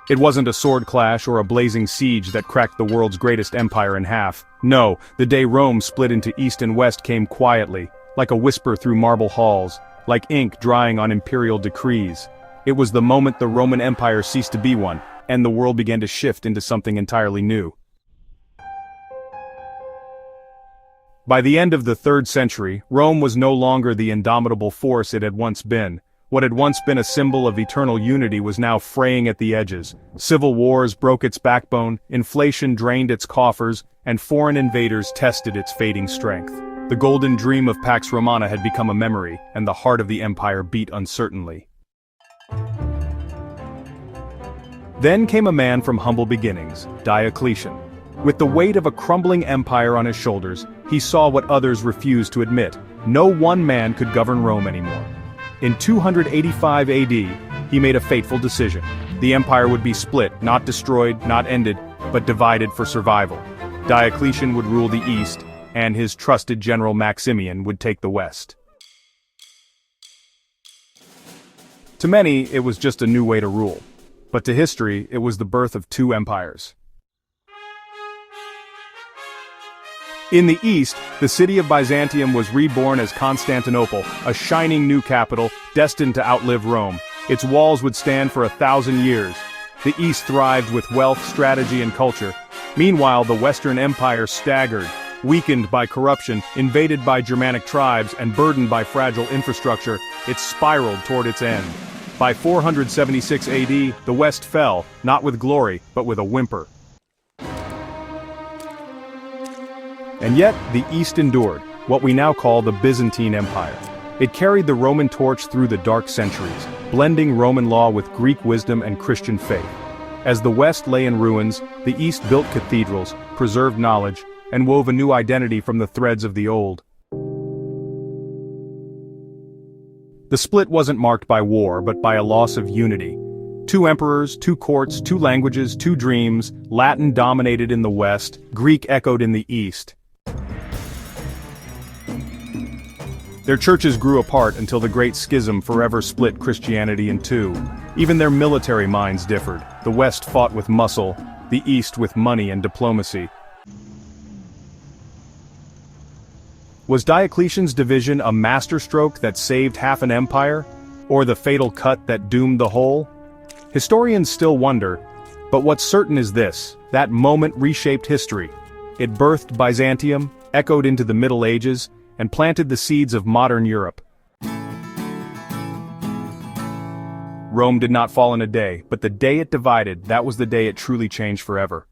It wasn't a sword clash or a blazing siege that cracked the world's greatest empire in half. No, the day Rome split into east and west came quietly, like a whisper through marble halls, like ink drying on imperial decrees. It was the moment the Roman Empire ceased to be one, and the world began to shift into something entirely new. By the end of the 3rd century, Rome was no longer the indomitable force it had once been. What had once been a symbol of eternal unity was now fraying at the edges. Civil wars broke its backbone, inflation drained its coffers, and foreign invaders tested its fading strength. The golden dream of Pax Romana had become a memory, and the heart of the empire beat uncertainly. Then came a man from humble beginnings, Diocletian. With the weight of a crumbling empire on his shoulders, he saw what others refused to admit. No one man could govern Rome anymore. In 285 AD, he made a fateful decision. The empire would be split, not destroyed, not ended, but divided for survival. Diocletian would rule the east, and his trusted general Maximian would take the west. To many, it was just a new way to rule. But to history, it was the birth of 2 empires. In the east, the city of Byzantium was reborn as Constantinople, a shining new capital, destined to outlive Rome. Its walls would stand for 1,000 years. The east thrived with wealth, strategy, and culture. Meanwhile, the Western Empire staggered, weakened by corruption, invaded by Germanic tribes, and burdened by fragile infrastructure. It spiraled toward its end. By 476 AD, the West fell, not with glory, but with a whimper. And yet, the East endured, what we now call the Byzantine Empire. It carried the Roman torch through the dark centuries, blending Roman law with Greek wisdom and Christian faith. As the West lay in ruins, the East built cathedrals, preserved knowledge, and wove a new identity from the threads of the old. The split wasn't marked by war, but by a loss of unity. 2 emperors, 2 courts, 2 languages, 2 dreams. Latin dominated in the West, Greek echoed in the East. Their churches grew apart until the Great Schism forever split Christianity in 2. Even their military minds differed. The West fought with muscle, the East with money and diplomacy. Was Diocletian's division a masterstroke that saved half an empire? Or the fatal cut that doomed the whole? Historians still wonder, but what's certain is this: that moment reshaped history. It birthed Byzantium, echoed into the Middle Ages, and planted the seeds of modern Europe. Rome did not fall in a day, but the day it divided, that was the day it truly changed forever.